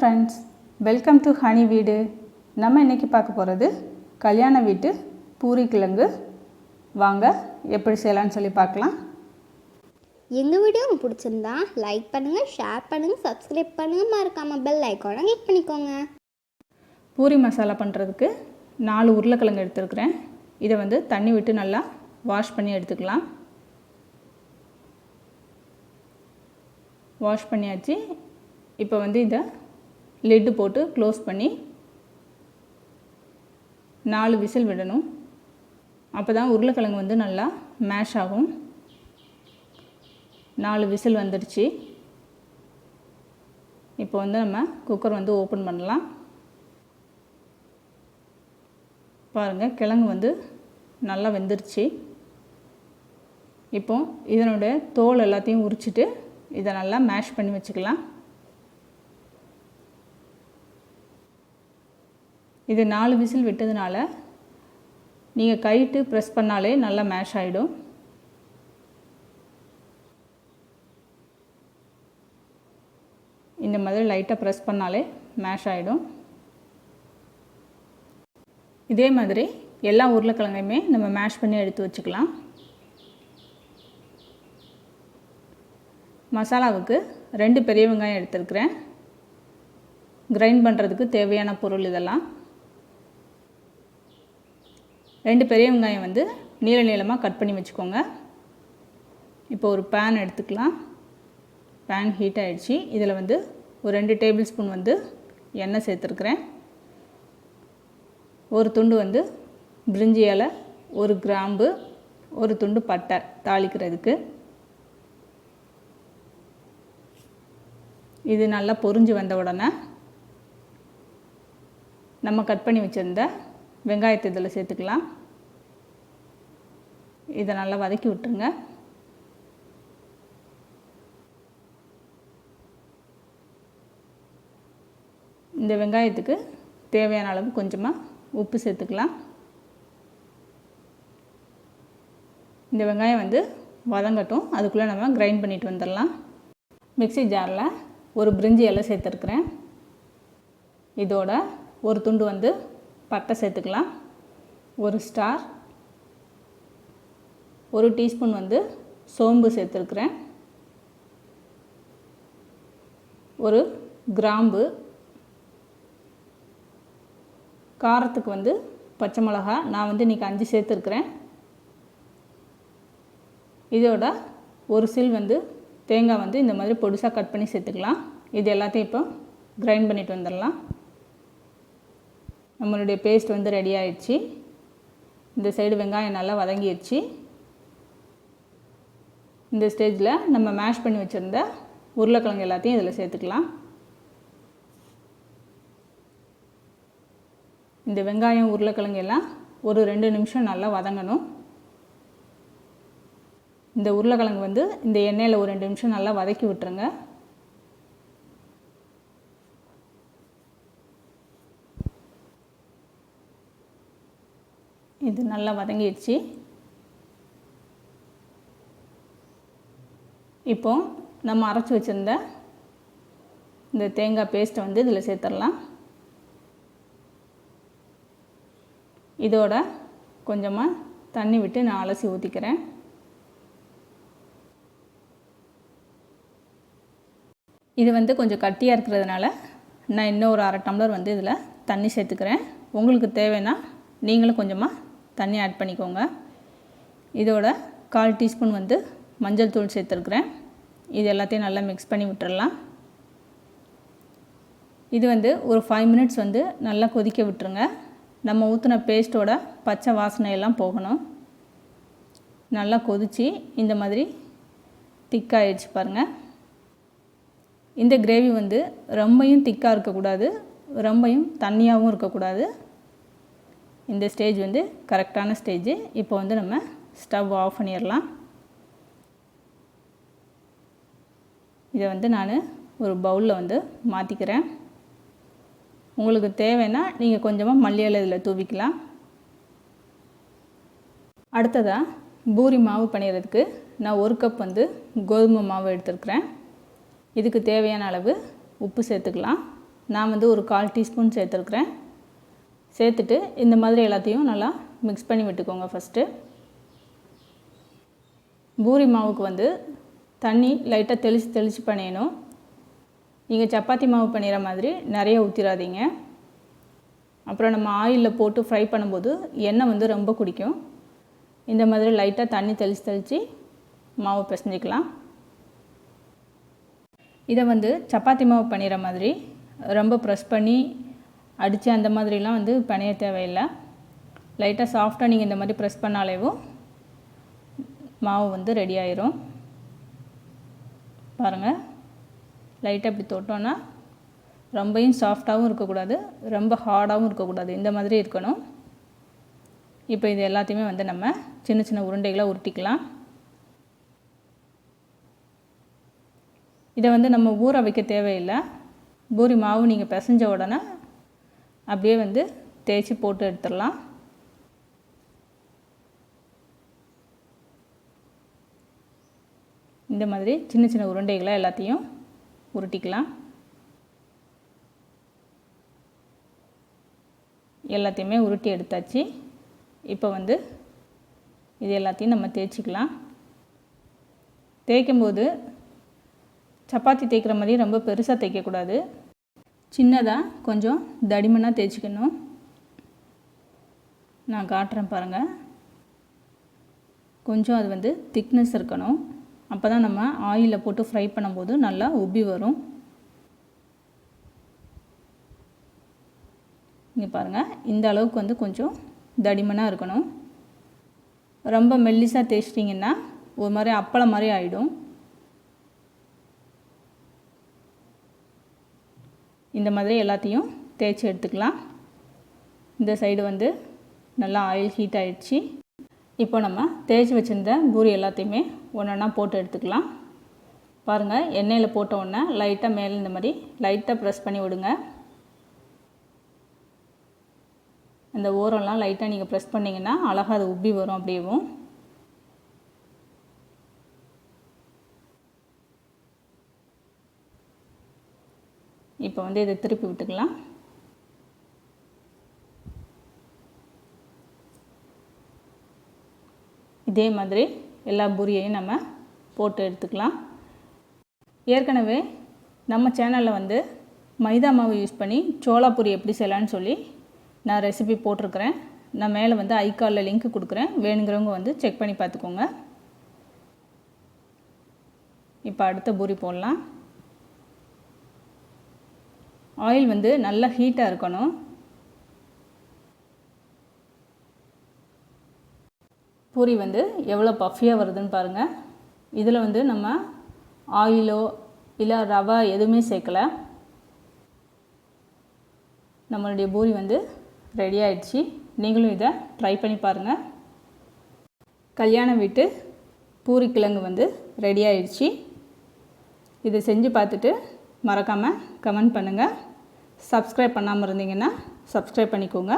Friends, welcome to honey வீடு. நம்ம இன்றைக்கி பார்க்க போகிறது கல்யாண வீட்டு பூரி கிழங்கு. வாங்க எப்படி செய்யலான்னு சொல்லி பார்க்கலாம். எங்கள் வீடியோ உங்களுக்கு பிடிச்சிருந்தா லைக் பண்ணுங்கள், ஷேர் பண்ணுங்கள், சப்ஸ்கிரைப் பண்ணுங்கள், மறக்காமல் பெல் ஐக்கானை கிளிக் பண்ணிக்கோங்க. பூரி மசாலா பண்ணுறதுக்கு 4 உருளைக்கிழங்கு எடுத்துருக்கிறேன். இதை தண்ணி விட்டு நல்லா வாஷ் பண்ணி எடுத்துக்கலாம். வாஷ் பண்ணியாச்சு. இப்போ இதை லிட்டு போட்டு க்ளோஸ் பண்ணி 4 விசில் விடணும். அப்போ தான் உருளைக்கிழங்கு நல்லா மேஷ் ஆகும். 4 விசில் வந்துடுச்சு. இப்போ நம்ம குக்கர் ஓப்பன் பண்ணலாம். பாருங்கள், கிழங்கு நல்லா வெந்துருச்சு. இப்போ இதனுடைய தோல் எல்லாத்தையும் உரிச்சிட்டு இதை நல்லா மேஷ் பண்ணி வச்சுக்கலாம். இது 4 விசில் விட்டதுனால நீங்கள் கைட்டு ப்ரெஸ் பண்ணாலே நல்லா மேஷ் ஆகிடும். இந்த மாதிரி லைட்டாக ப்ரெஸ் பண்ணாலே மேஷ் ஆகிடும். இதே மாதிரி எல்லா உருளைக்கிழங்கையுமே நம்ம மேஷ் பண்ணி எடுத்து வச்சுக்கலாம். மசாலாவுக்கு 2 பெரிய வெங்காயம் எடுத்துருக்கிறேன். கிரைண்ட் பண்ணுறதுக்கு தேவையான பொருள் இதெல்லாம். 2 பெரிய வெங்காயம் நீள நீளமாக கட் பண்ணி வச்சுக்கோங்க. இப்போ ஒரு பேன் எடுத்துக்கலாம். பேன் ஹீட் ஆகிடுச்சு. இதில் ஒரு 2 டேபிள் ஸ்பூன் எண்ணெய் சேர்த்துருக்குறேன். ஒரு துண்டு பிரிஞ்சி இலை, ஒரு கிராம்பு, ஒரு துண்டு பட்டை தாளிக்கிறதுக்கு. இது நல்லா பொரிஞ்சு வந்த உடனே நம்ம கட் பண்ணி வச்சுருந்த வெங்காயத்தை இதில் சேர்த்துக்கலாம். இதை நல்லா வதக்கி விட்டுருங்க. இந்த வெங்காயத்துக்கு தேவையான அளவு கொஞ்சமாக உப்பு சேர்த்துக்கலாம். இந்த வெங்காயம் வதங்கட்டும். அதுக்குள்ளே நம்ம கிரைண்ட் பண்ணிட்டு வந்துடலாம். மிக்ஸி ஜாரில் ஒரு பிரிஞ்சி இலை சேர்த்துருக்குறேன். இதோட ஒரு துண்டு பட்டை சேர்த்துக்கலாம். ஒரு ஸ்டார், ஒரு டீஸ்பூன் சோம்பு சேர்த்துருக்குறேன். ஒரு கிராம்பு, காரத்துக்கு பச்சை மிளகா நான் இன்றைக்கி 5 சேர்த்துருக்குறேன். இதோட ஒரு சில் தேங்காய் இந்த மாதிரி பொடிசாக கட் பண்ணி சேர்த்துக்கலாம். இது எல்லாத்தையும் இப்போ கிரைண்ட் பண்ணிட்டு வந்துடலாம். நம்மளுடைய பேஸ்ட் ரெடி ஆகிடுச்சு. இந்த சைடு வெங்காயம் நல்லா வதங்கிடுச்சு. இந்த ஸ்டேஜில் நம்ம மேஷ் பண்ணி வச்சுருந்த உருளைக்கிழங்கு எல்லாத்தையும் இதில் சேர்த்துக்கலாம். இந்த வெங்காயம் உருளைக்கிழங்கு எல்லாம் ஒரு 2 நிமிஷம் நல்லா வதங்கணும். இந்த உருளைக்கிழங்கு இந்த எண்ணெயில் ஒரு 2 நிமிஷம் நல்லா வதக்கி விட்டுருங்க. இது நல்லா வதங்கிடுச்சு. இப்போ நம்ம அரைச்சி வச்சுருந்த இந்த தேங்காய் பேஸ்ட்டை இதில் சேர்த்துடலாம். இதோட கொஞ்சமாக தண்ணி விட்டு நான் அலசி ஊற்றிக்கிறேன். இது கொஞ்சம் கட்டியாக இருக்கிறதுனால நான் இன்னும் ஒரு 1/2 டம்ளர் இதில் தண்ணி சேர்த்துக்கிறேன். உங்களுக்கு தேவைன்னா நீங்களும் கொஞ்சமாக தண்ணி ஆட் பண்ணிக்கோங்க. இதோட 1/4 டீஸ்பூன் மஞ்சள் தூள் சேர்த்துருக்குறேன். இது எல்லாத்தையும் நல்லா மிக்ஸ் பண்ணி விட்டுறலாம். இது ஒரு 5 மினிட்ஸ் நல்லா கொதிக்க விட்டுருங்க. நம்ம ஊற்றின பேஸ்ட்டோட பச்சை வாசனையெல்லாம் போகணும். நல்லா கொதித்து இந்த மாதிரி திக்காகிடுச்சு பாருங்கள். இந்த கிரேவி ரொம்பையும் திக்காக இருக்கக்கூடாது, ரொம்பையும் தண்ணியாகவும் இருக்கக்கூடாது. இந்த ஸ்டேஜ் கரெக்டான ஸ்டேஜ். இப்போ நம்ம ஸ்டவ் ஆஃப் பண்ணிடலாம். இதை நான் ஒரு பவுலில் மாற்றிக்கிறேன். உங்களுக்கு தேவைன்னா நீங்கள் கொஞ்சமாக மல்லி இலை இதில் தூவிக்கலாம். அடுத்ததாக பூரி மாவு பண்ணிடுறதுக்கு நான் 1 கப் கோதுமை மாவு எடுத்துருக்கிறேன். இதுக்கு தேவையான அளவு உப்பு சேர்த்துக்கலாம். நான் வந்து ஒரு 1/4 டீஸ்பூன் சேர்த்துருக்குறேன். சேர்த்துட்டு இந்த மாதிரி எல்லாத்தையும் நல்லா மிக்ஸ் பண்ணி விட்டுக்கோங்க. ஃபஸ்ட்டு பூரி மாவுக்கு வந்து தண்ணி லைட்டாக தெளித்து பண்ணிடணும். நீங்கள் சப்பாத்தி மாவு பண்ணிடுற மாதிரி நிறைய ஊற்றிடாதீங்க. அப்புறம் நம்ம ஆயிலில் போட்டு ஃப்ரை பண்ணும்போது எண்ணெய் வந்து ரொம்ப குடிக்கும். இந்த மாதிரி லைட்டாக தண்ணி தெளித்து மாவு பிசைஞ்சிக்கலாம். இதை வந்து சப்பாத்தி மாவு பண்ணிடுற மாதிரி ரொம்ப ப்ரெஸ் பண்ணி அடித்து அந்த மாதிரிலாம் வந்து பிணைய தேவையில்லை. லைட்டாக சாஃப்டாக நீங்கள் இந்த மாதிரி ப்ரெஸ் பண்ணாலேவும் மாவு வந்து ரெடி ஆயிரும். பாருங்கள், லைட்டாக இப்படி தொட்டோன்னா ரொம்பவும் சாஃப்டாகவும் இருக்கக்கூடாது, ரொம்ப ஹார்டாகவும் இருக்கக்கூடாது, இந்த மாதிரி இருக்கணும். இப்போ இது எல்லாத்தையுமே வந்து நம்ம சின்ன சின்ன உருண்டைகளாக உருட்டிக்கலாம். இதை வந்து நம்ம ஊற வைக்க தேவையில்லை. பூரி மாவு நீங்கள் பிசைஞ்ச உடனே அப்படியே வந்து தேய்ச்சி போட்டு எடுத்துடலாம். இந்த மாதிரி சின்ன சின்ன உருண்டைகளை எல்லாத்தையும் உருட்டிக்கலாம். எல்லாத்தையுமே உருட்டி எடுத்தாச்சு. இப்போ வந்து இது எல்லாத்தையும் நம்ம தேய்ச்சிக்கலாம். தேய்க்கும்போது சப்பாத்தி தேய்க்கிற மாதிரி ரொம்ப பெருசாக தேய்க்கக்கூடாது, சின்னதாக கொஞ்சம் தடிமனாக தேய்ச்சிக்கணும். நான் காட்டுறேன் பாருங்கள். கொஞ்சம் அது வந்து திக்னஸ் இருக்கணும். அப்போ தான் நம்ம ஆயிலில் போட்டு ஃப்ரை பண்ணும்போது நல்லா உப்பி வரும். இங்கே பாருங்கள், இந்த அளவுக்கு வந்து கொஞ்சம் தடிமனாக இருக்கணும். ரொம்ப மெல்லிசாக தேய்ச்சிட்டிங்கன்னா ஒரு மாதிரி அப்பளம் மாதிரி ஆகிடும். இந்த மாதிரி எல்லாத்தையும் தேய்ச்சி எடுத்துக்கலாம். இந்த சைடு வந்து நல்லா ஆயில் ஹீட் ஆகிடுச்சு. இப்போ நம்ம தேய்ச்சி வச்சுருந்த பூரி எல்லாத்தையுமே ஒன்றா போட்டு எடுத்துக்கலாம். பாருங்கள், எண்ணெயில் போட்ட உடனே லைட்டாக மேலே இந்த மாதிரி லைட்டாக ப்ரெஸ் பண்ணி விடுங்க. அந்த ஓரம்லாம் லைட்டாக நீங்கள் ப்ரெஸ் பண்ணிங்கன்னா அழகாக அது உப்பி வரும். அப்படியேவும் இப்போ வந்து இதை திருப்பி விட்டுக்கலாம். இதே மாதிரி எல்லா பூரியையும் நம்ம போட்டு எடுத்துக்கலாம். ஏற்கனவே நம்ம சேனலில் வந்து மைதா மாவு யூஸ் பண்ணி சோளா பூரி எப்படி செய்யலான்னு சொல்லி நான் ரெசிபி போட்டிருக்கிறேன். நான் மேலே வந்து ஐகார்டில் லிங்க் கொடுக்குறேன், வேணுங்கிறவங்க வந்து செக் பண்ணி பார்த்துக்கோங்க. இப்போ அடுத்த பூரி போடலாம். ஆயில் வந்து நல்லா ஹீட்டாக இருக்கணும். பூரி வந்து எவ்வளோ பஃபியாக வருதுன்னு பாருங்கள். இதில் வந்து நம்ம ஆயிலோ இல்லை ரவா எதுவுமே சேர்க்கலை. நம்மளுடைய பூரி வந்து ரெடி ஆயிடுச்சு. நீங்களும் இதை ட்ரை பண்ணி பாருங்கள். கல்யாண வீட்டு பூரி கிழங்கு வந்து ரெடி ஆயிடுச்சு. இதை செஞ்சு பார்த்துட்டு மறக்காமல் கமெண்ட் பண்ணுங்கள். சப்ஸ்கிரைப் பண்ணாமல் இருந்தீங்கன்னா சப்ஸ்கிரைப் பண்ணிக்கோங்க.